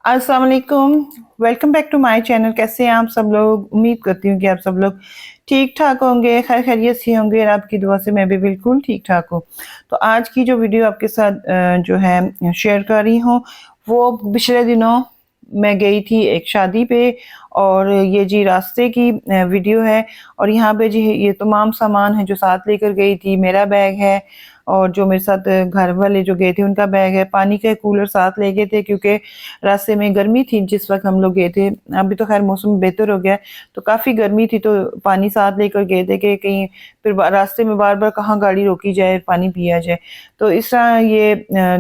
अस्सलाम वालेकुम। Welcome back to my channel. कैसे हैं आप सब लोग? उम्मीद करती हूँ कि आप सब लोग ठीक ठाक होंगे, खैर खैरियत से होंगे और आपकी दुआ से मैं भी बिल्कुल ठीक ठाक हूँ। तो आज की जो वीडियो आपके साथ जो है शेयर कर रही हूँ, वो पिछले दिनों मैं गई थी एक शादी पे और ये जी रास्ते की वीडियो है। और यहाँ पे जी ये तमाम सामान है जो साथ लेकर गई थी। मेरा बैग है और जो मेरे साथ घर वाले जो गए थे उनका बैग है। पानी के कूलर साथ ले गए थे क्योंकि रास्ते में गर्मी थी जिस वक़्त हम लोग गए थे। अभी तो खैर मौसम बेहतर हो गया है, तो काफ़ी गर्मी थी, तो पानी साथ लेकर गए थे कि कहीं फिर रास्ते में बार-बार कहाँ गाड़ी रोकी जाए, पानी पिया जाए। तो इस तरह ये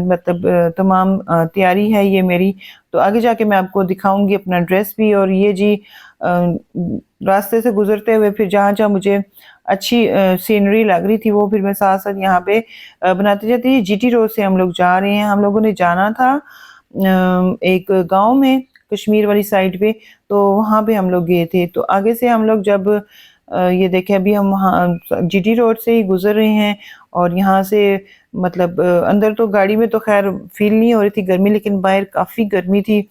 मतलब तमाम तैयारी है ये मेरी। तो आगे जाके मैं आपको दिखाऊँगी अपना ड्रेस भी। और ये जी रास्ते से गुज़रते हुए फिर जहाँ-जहाँ मुझे अच्छी सीनरी लग रही थी वो फिर मैं साथ-साथ यहाँ पे बनाते जाती। जीटी रोड से हम लोग जा रहे हैं। हम लोगों ने जाना था एक गाँव में कश्मीर वाली साइड पे, तो वहाँ पे हम लोग गए थे। तो आगे से हम लोग जब ये देखें अभी हम वहाँ जीटी रोड से ही गुज़र रहे हैं और यहाँ से मतलब अंदर तो गाड़ी में तो ख़ैर फ़ील नहीं हो रही थी गर्मी, लेकिन बाहर काफ़ी गर्मी थी।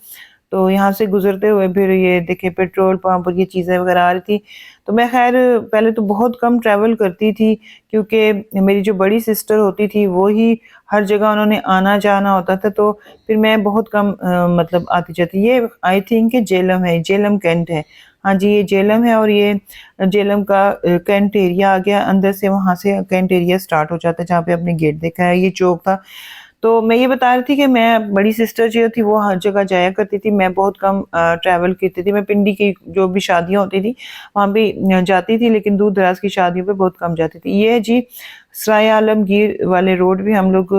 तो यहाँ से गुज़रते हुए फिर ये देखिए पेट्रोल पंप और ये चीज़ें वग़ैरह आ रही थी। तो मैं ख़ैर पहले तो बहुत कम ट्रैवल करती थी क्योंकि मेरी जो बड़ी सिस्टर होती थी वो ही हर जगह उन्होंने आना-जाना होता था, तो फिर मैं बहुत कम मतलब आती-जाती। ये आई थिंक जेलम है, जेलम कैंट है। हाँ जी, ये जेलम है और ये जेलम का कैंट एरिया आ गया। अंदर से वहाँ से कैंट एरिया स्टार्ट हो जाता है जहाँ पे आपने गेट देखा है, ये चौक था। तो मैं ये बता रही थी कि मैं बड़ी सिस्टर जो थी वो हर जगह जाया करती थी, मैं बहुत कम ट्रैवल करती थी। मैं पिंडी की जो भी शादियाँ होती थी, वहाँ भी जाती थी, लेकिन दूर-दराज़ की शादियों पे बहुत कम जाती थी। ये है जी सराय आलमगीर वाले रोड भी हम लोग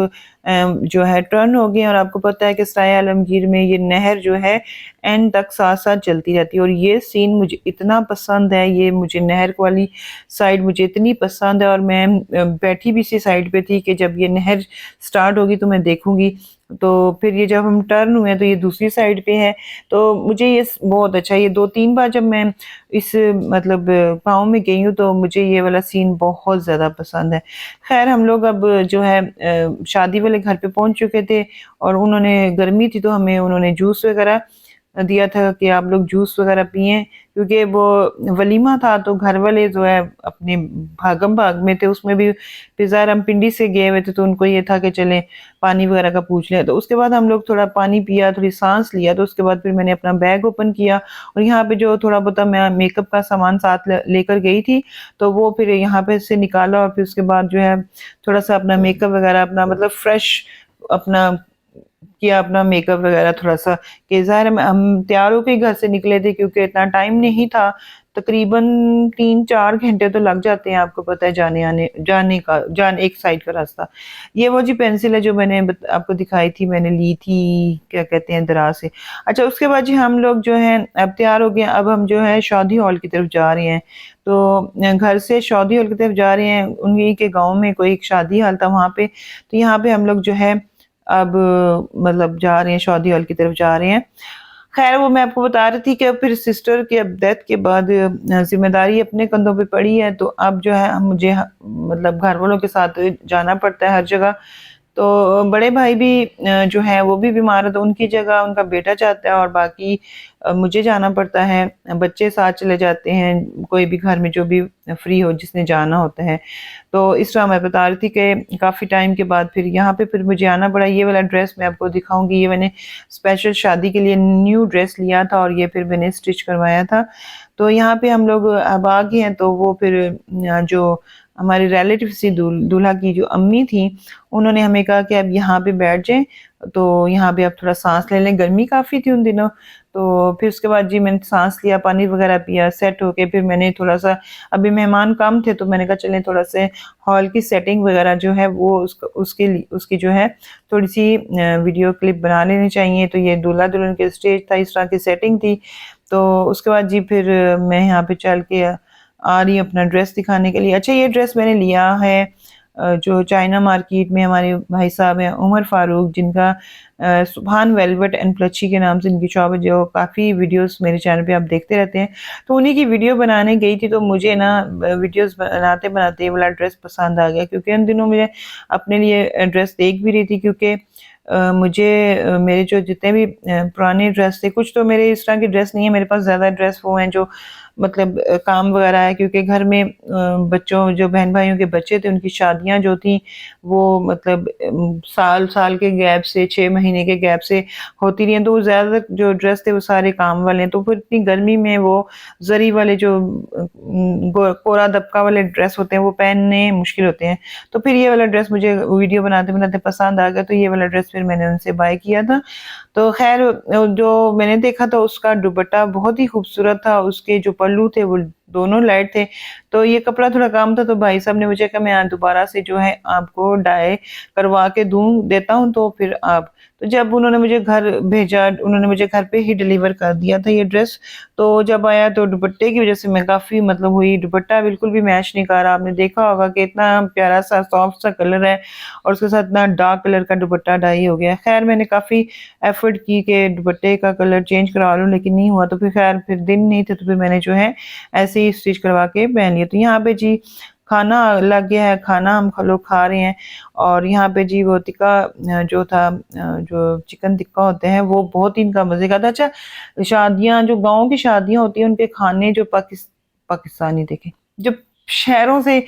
जो है टर्न हो गए। और आपको पता है कि सराय आलमगीर में ये नहर जो है एंड तक साथ-साथ चलती रहती है और ये सीन मुझे इतना पसंद है, ये मुझे नहर वाली साइड मुझे इतनी पसंद है। और मैं बैठी भी इसी साइड पे थी कि जब ये नहर स्टार्ट होगी तो मैं देखूँगी। तो फिर ये जब हम टर्न हुए तो ये दूसरी साइड पे है। तो मुझे ये बहुत अच्छा, ये 2-3 बार जब मैं इस मतलब गाँव में गई हूँ तो मुझे ये वाला सीन बहुत ज़्यादा पसंद है। ख़ैर हम लोग अब जो है शादी वाले घर पे पहुँच चुके थे और उन्होंने गर्मी थी तो हमें उन्होंने जूस वग़ैरह दिया था कि आप लोग जूस वग़ैरह पिएँ, क्योंकि वो वलीमा था तो घर वाले जो है अपने भागम-भाग में थे, उसमें भी फिर ज़ाहिर हम पिंडी से गए हुए थे तो उनको ये था कि चलें पानी वग़ैरह का पूछ लें। तो उसके बाद हम लोग थोड़ा पानी पिया, थोड़ी साँस लिया, तो उसके बाद फिर मैंने अपना बैग ओपन किया और यहाँ पे जो थोड़ा बहुत मैं मेकअप का सामान साथ लेकर गई थी, तो वो फिर यहाँ पे से निकाला और फिर उसके बाद जो है थोड़ा-सा अपना मेकअप वग़ैरह अपना मतलब फ्रेश अपना किया, अपना मेकअप वगैरह थोड़ा-सा कि ज़ाहिर है हम तैयार होके ही घर से निकले थे क्योंकि इतना टाइम नहीं था। तकरीबन 3-4 घंटे तो लग जाते हैं, आपको पता है जाने एक साइड का रास्ता। ये वो जी पेंसिल है जो मैंने आपको दिखाई थी, मैंने ली थी, क्या कहते हैं, दराज़ से। अच्छा, उसके बाद जी हम लोग जो हैं अब तैयार हो गए, अब हम जो है शादी हॉल की तरफ जा रहे हैं। तो घर से शादी हॉल की तरफ जा रहे हैं, उन्हीं के गाँव में कोई एक शादी हॉल था वहाँ पे। तो यहाँ पे हम लोग जो है अब मतलब जा रहे हैं, शादी हॉल की तरफ जा रहे हैं। ख़ैर वो मैं आपको बता रही थी कि फिर सिस्टर की अब डेथ के बाद ज़िम्मेदारी अपने कंधों पे पड़ी है, तो अब जो है मुझे मतलब घरवालों के साथ जाना पड़ता है हर जगह। तो बड़े भाई भी जो हैं वो भी बीमार हैं, तो उनकी जगह उनका बेटा जाता है और बाकी मुझे जाना पड़ता है। बच्चे साथ चले जाते हैं, कोई भी घर में जो भी फ्री हो जिसने जाना होता है। तो इस तरह मैं बता रही थी कि काफ़ी टाइम के बाद फिर यहाँ पे फिर मुझे आना पड़ा। ये वाला ड्रेस मैं आपको दिखाऊँगी, ये मैंने स्पेशल शादी के लिए न्यू ड्रेस लिया था और ये फिर मैंने स्टिच करवाया था। तो यहाँ पे हम लोग अब आ गए हैं, तो वो फिर जो हमारी रिलेटिव थी दूल्हा की जो अम्मी थी, उन्होंने हमें कहा कि अब यहाँ पे बैठ जाएँ, तो यहाँ पे आप थोड़ा साँस ले लें, गर्मी काफ़ी थी उन दिनों। तो फिर उसके बाद जी मैंने साँस लिया, पानी वगैरह पिया, सेट होके फिर मैंने थोड़ा-सा, अभी मेहमान कम थे तो मैंने कहा चलें थोड़ा-से हॉल की सेटिंग वगैरह जो है वो उसकी जो है थोड़ी-सी वीडियो क्लिप बना लेनी चाहिए। तो ये दूल्हा-दुल्हन के स्टेज था, इस तरह की सेटिंग थी। तो उसके बाद जी फिर मैं यहाँ पे चल के आ रही हूँ अपना ड्रेस दिखाने के लिए। अच्छा, ये ड्रेस मैंने लिया है जो चाइना मार्केट में हमारे भाई साहब हैं उमर फारूक, जिनका सुभान वेलवेट एंड प्लची के नाम से इनकी शॉप है, जो काफ़ी वीडियोस मेरे चैनल पे आप देखते रहते हैं। तो उन्हीं की वीडियो बनाने गई थी, तो मुझे ना वीडियोस बनाते-बनाते ये वाला ड्रेस पसंद आ गया, क्योंकि उन दिनों मुझे अपने लिए ड्रेस देख भी रही थी, क्योंकि मुझे मेरे जो जितने भी पुराने ड्रेस थे, कुछ तो मेरे इस तरह की ड्रेस नहीं है, मेरे पास ज़्यादा ड्रेस वो हैं जो मतलब काम वगैरह है, क्योंकि घर में बच्चों जो बहन-भाइयों के बच्चे थे उनकी शादियाँ जो थी वो मतलब साल-साल के गैप से 6 महीने के गैप से होती रही हैं, तो वो ज़्यादातर जो ड्रेस थे वो सारे काम वाले हैं। तो फिर इतनी गर्मी में वो ज़री वाले जो गो कोरा दबका वाले ड्रेस होते हैं वो पहनने मुश्किल होते हैं। तो फिर ये वाला ड्रेस मुझे वीडियो बनाते-बनाते पसंद आ गया, तो ये वाला ड्रेस फिर मैंने उनसे बाय किया था। तो ख़ैर जो मैंने देखा था उसका दुपट्टा बहुत ही खूबसूरत था, उसके जो पल्लू थे वो दोनों लाइट थे, तो ये कपड़ा थोड़ा कम था, तो भाई साहब ने मुझे कहा मैं दोबारा से जो है आपको डाई करवा के देता हूँ, तो फिर आप तो जब उन्होंने मुझे घर भेजा, उन्होंने मुझे घर पे ही डिलीवर कर दिया था ये ड्रेस। तो जब आया तो दुपट्टे की वज़ह से मैं काफ़ी मतलब हुई, दुपट्टा बिल्कुल भी मैच नहीं कर रहा। आपने देखा होगा कि इतना प्यारा-सा सॉफ्ट सा कलर है और उसके साथ इतना डार्क कलर का दुपट्टा डाई हो गया है। ख़ैर मैंने काफ़ी एफ़र्ट की कि दुपट्टे का कलर चेंज करवा लूँ, लेकिन नहीं हुआ, तो फिर ख़ैर फिर दिन नहीं थे, तो फिर मैंने जो है ऐसे ही स्टिच करवा के पहन लिया। तो यहाँ पे जी खाना लग गया है, खाना हम लोग खा रहे हैं और यहाँ पे जी वो टिक्का जो था जो चिकन टिक्का होते हैं वो बहुत ही इनका मज़े का था। अच्छा, शादियाँ जो गाँव की शादियाँ होती हैं उनके खाने जो पाकिस्तानी देखें, जो शहरों से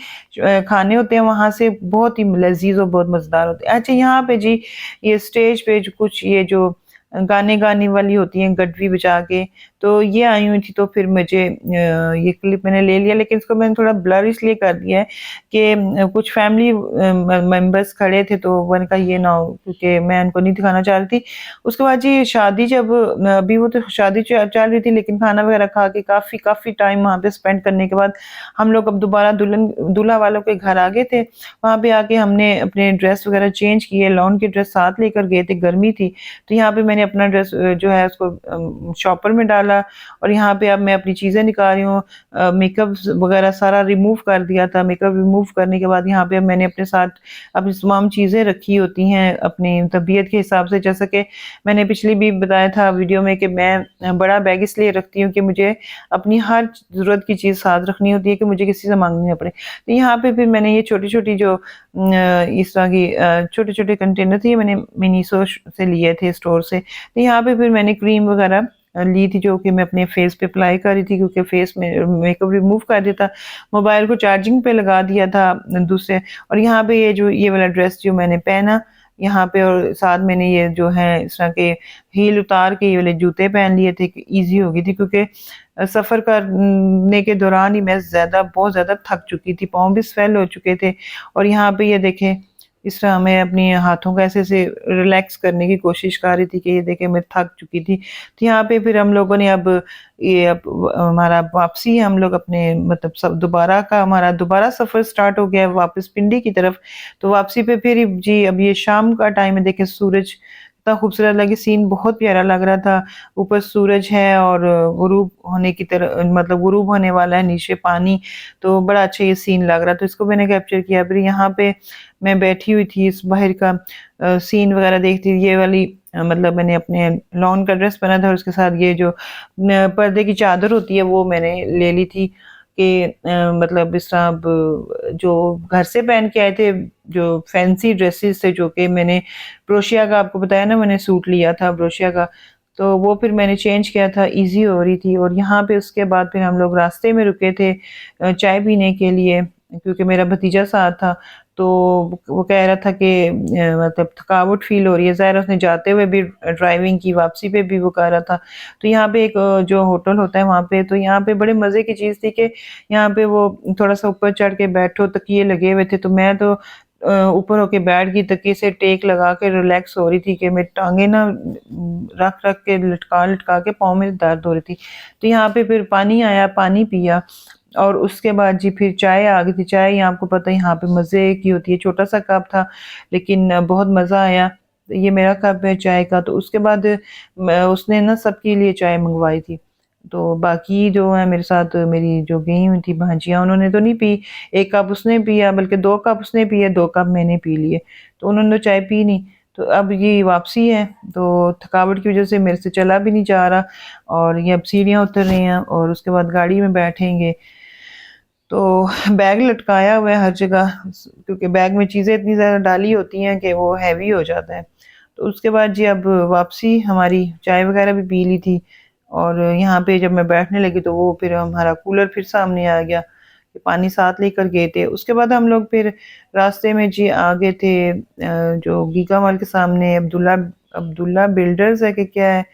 खाने होते हैं वहाँ से बहुत ही लज़ीज़ और बहुत मज़ेदार होते हैं। अच्छा, यहाँ पे जी ये स्टेज पे जो कुछ ये जो गाने गाने वाली होती हैं गडवी बजा के, तो ये आई हुई थी, तो फिर मुझे ये क्लिप मैंने ले लिया, लेकिन इसको मैंने थोड़ा ब्लर इसलिए कर दिया है कि कुछ फैमिली मेंबर्स खड़े थे, तो मैंने कहा ये ना हो, क्योंकि मैं उनको नहीं दिखाना चाह रही थी। उसके बाद जी शादी जब अभी वो तो शादी चल रही थी, लेकिन खाना वगैरह खा के काफ़ी काफ़ी टाइम वहाँ पे स्पेंड करने के बाद हम लोग अब दोबारा दूल्हा वालों के घर आ गए थे। वहाँ पे आके हमने अपने ड्रेस वगैरह चेंज किए, लॉन की ड्रेस साथ लेकर गए थे, गर्मी थी। तो यहाँ पे मैंने अपना ड्रेस जो है उसको शॉपर में डाला और यहाँ पे अब मैं अपनी चीज़ें निकाल रही हूँ। मेकअप वगैरह सारा रिमूव कर दिया था। मेकअप रिमूव करने के बाद यहाँ पे अब मैंने अपने साथ अपनी तमाम चीज़ें रखी होती हैं अपनी तबीयत के हिसाब से। जैसा कि मैंने पिछली भी बताया था वीडियो में कि मैं बड़ा बैग इसलिए रखती हूँ कि मुझे अपनी हर ज़रूरत की चीज़ साथ रखनी होती है कि मुझे किसी से माँगनी ना पड़े। तो यहाँ पे फिर मैंने ये छोटी-छोटी जो इस तरह की छोटे-छोटे कंटेनर थे, ये मैंने मिनीसो से लिए थे स्टोर से। तो यहाँ पे फिर मैंने क्रीम वगैरह ली थी, जो कि मैं अपने फेस पे अप्लाई कर रही थी, क्योंकि फेस में मेकअप रिमूव कर दिया था। मोबाइल को चार्जिंग पे लगा दिया था दूसरे, और यहाँ पे ये वाला ड्रेस जो मैंने पहना यहाँ पे, और साथ मैंने ये जो है इस तरह के हील उतार के ये वाले जूते पहन लिए थे कि ईज़ी हो गई थी, क्योंकि सफ़र करने के दौरान ही मैं बहुत ज़्यादा थक चुकी थी, पाँव भी स्वेल हो चुके थे। और यहाँ पे ये देखें, इस तरह मैं अपने हाथों को ऐसे-ऐसे रिलैक्स करने की कोशिश कर रही थी कि ये देखें मैं थक चुकी थी। तो यहाँ पे फिर हम लोगों ने अब हमारा वापसी है, हम लोग अपने मतलब सब दोबारा का हमारा दोबारा सफ़र स्टार्ट हो गया है वापस पिंडी की तरफ। तो वापसी पे फिर जी अब ये शाम का टाइम है, देखें सूरज इतना खूबसूरत लगे, सीन बहुत प्यारा लग रहा था। ऊपर सूरज है और गुरूब होने की तरह मतलब गुरूब होने वाला है, नीचे पानी, तो बड़ा अच्छा ये सीन लग रहा था। तो इसको मैंने कैप्चर किया। फिर यहाँ पे मैं बैठी हुई थी, इस बाहर का सीन वगैरह देखती थी। ये वाली मतलब मैंने अपने लॉन का ड्रेस पहना था और उसके साथ ये जो पर्दे की चादर होती है वो मैंने ले ली थी कि मतलब इस तरह अब जो घर से पहन के आए थे, जो फैंसी ड्रेसेस थे, जो कि मैंने क्रोशिया का आपको बताया ना, मैंने सूट लिया था क्रोशिया का, तो वो फिर मैंने चेंज किया था, ईज़ी हो रही थी। और यहाँ पे उसके बाद फिर हम लोग रास्ते में रुके थे चाय पीने के लिए, क्योंकि मेरा भतीजा साथ था। तो वो कह रहा था कि मतलब थकावट फ़ील हो रही है, ज़ाहिर है उसने जाते हुए भी ड्राइविंग की, वापसी पे भी वो कह रहा था। तो यहाँ पे एक जो होटल होता है वहाँ पे, तो यहाँ पे बड़े मज़े की चीज़ थी कि यहाँ पे वो थोड़ा-सा ऊपर चढ़ के बैठो, तकिए लगे हुए थे, तो मैं तो ऊपर होके बैठ गई, तकिए से टेक लगा के रिलैक्स हो रही थी कि मेरी टाँगें ना रख-रख के लटका-लटका के पाँव में दर्द हो रही थी। तो यहाँ पे फिर पानी आया, पानी पिया और उसके बाद जी फिर चाय आ गई थी। चाय आपको पता है यहाँ पे मज़े की होती है, छोटा-सा कप था लेकिन बहुत मज़ा आया। ये मेरा कप है चाय का, तो उसके बाद उसने ना सबके लिए चाय मँगवाई थी। तो बाकी जो है मेरे साथ मेरी जो गई हुई थी भांजियाँ, उन्होंने तो नहीं पी, 1 कप उसने पिया, बल्कि 2 कप उसने पिए, 2 कप मैंने पी लिए। तो उन्होंने तो चाय पी नहीं। तो अब ये वापसी है, तो थकावट की वज़ह से मेरे से चला भी नहीं जा रहा और ये अब सीढ़ियाँ उतर रही हैं और उसके बाद गाड़ी में बैठेंगे। तो बैग लटकाया हुआ है हर जगह, क्योंकि बैग में चीज़ें इतनी ज़्यादा डाली होती हैं कि वो हैवी हो जाता है। तो उसके बाद जी अब वापसी हमारी, चाय वगैरह भी पी ली थी और यहाँ पे जब मैं बैठने लगी तो वो फिर हमारा कूलर फिर सामने आ गया, पानी साथ लेकर गए थे। उसके बाद हम लोग फिर रास्ते में जी आ गए थे जो गीगा मॉल के सामने अब्दुल्ला अब्दुल्ला बिल्डर्स है कि क्या है,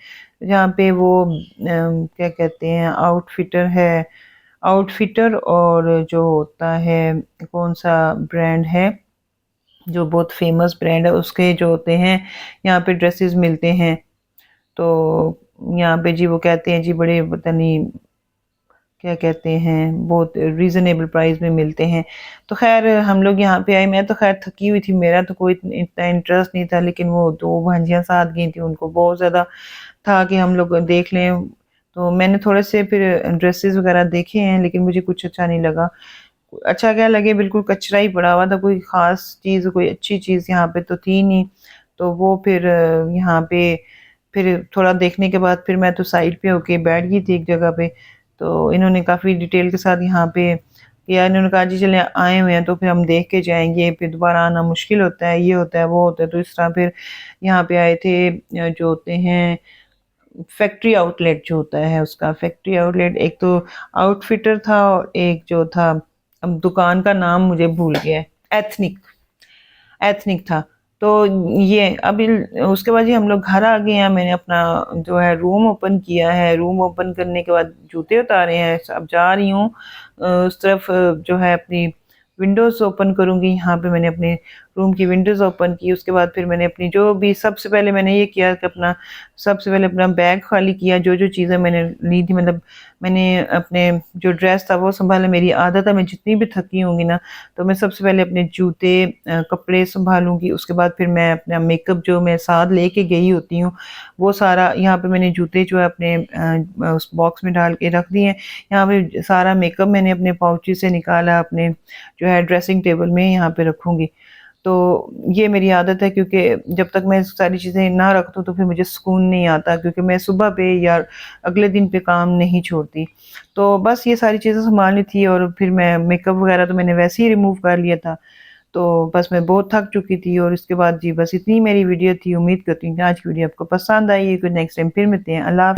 जहाँ पे वो क्या कहते हैं आउटफिटर है, आउटफिटर और जो होता है कौन सा ब्रांड है जो बहुत फेमस ब्रांड है उसके जो होते हैं यहाँ पे ड्रेसेस मिलते हैं। तो यहाँ पे जी वो कहते हैं जी बड़े पता नहीं क्या कहते हैं बहुत रीज़नेबल प्राइस में मिलते हैं। तो ख़ैर हम लोग यहाँ पे आए, मैं तो ख़ैर थकी हुई थी, मेरा तो कोई इतना इंटरेस्ट नहीं था, लेकिन वो 2 भांजियाँ साथ गई थी, उनको बहुत ज़्यादा था कि हम लोग देख लें। तो मैंने थोड़े से फिर ड्रेसेस वग़ैरह देखे हैं, लेकिन मुझे कुछ अच्छा नहीं लगा। अच्छा क्या लगे, बिल्कुल कचरा ही पड़ा हुआ था, कोई ख़ास चीज़, कोई अच्छी चीज़ यहाँ पे तो थी नहीं। तो वो फिर यहाँ पे फिर थोड़ा देखने के बाद फिर मैं तो साइड पे होके बैठ गई थी एक जगह पे। तो इन्होंने काफ़ी डिटेल के साथ यहाँ पे किया, इन्होंने कहा जी चलें आए हुए हैं तो फिर हम देख के जाएँगे, फिर दोबारा आना मुश्किल होता है, ये होता है, वो होता है। तो इस तरह फिर यहाँ पे आए थे जो होते हैं फैक्ट्री आउटलेट जो होता है उसका, फैक्ट्री आउटलेट एक तो आउटफिटर था और एक जो था, अब दुकान का नाम मुझे भूल गया है, एथनिक, एथनिक था। तो ये अभी उसके बाद जी हम लोग घर आ गए हैं, मैंने अपना जो है रूम ओपन किया है, रूम ओपन करने के बाद जूते उतारे हैं, अब जा रही हूँ उस तरफ जो है अपनी विंडोज़ ओपन करूँगी। यहाँ पे मैंने अपने रूम की विंडोज़ ओपन की, उसके बाद फिर मैंने अपनी जो भी सबसे पहले मैंने ये किया कि अपना सबसे पहले अपना बैग खाली किया, जो-जो चीज़ें मैंने ली थी, मतलब मैंने अपने जो ड्रेस था वो सँभाला। मेरी आदत है मैं जितनी भी थकी होंगी ना तो मैं सबसे पहले अपने जूते कपड़े सँभालूँगी, उसके बाद फिर मैं अपना मेकअप जो मैं साथ लेके गई होती हूँ, वो सारा यहाँ पे मैंने जूते जो है अपने उस बॉक्स में डाल के रख दिए हैं। यहाँ पे सारा मेकअप मैंने अपने पाउचेज़ से निकाला, अपने जो है ड्रेसिंग टेबल में यहाँ पे रखूँगी। तो ये मेरी आदत है, क्योंकि जब तक मैं सारी चीज़ें ना रख दूँ तो फिर मुझे सुकून नहीं आता, क्योंकि मैं सुबह पे या अगले दिन पे काम नहीं छोड़ती। तो बस ये सारी चीज़ें सँभालनी थी और फिर मैं मेकअप वग़ैरह तो मैंने वैसे ही रिमूव कर लिया था। तो बस मैं बहुत थक चुकी थी और इसके बाद जी बस इतनी मेरी वीडियो थी। उम्मीद करती हूँ कि आज की वीडियो आपको पसंद आई है। नेक्स्ट टाइम फिर मिलते हैं। अल्लाह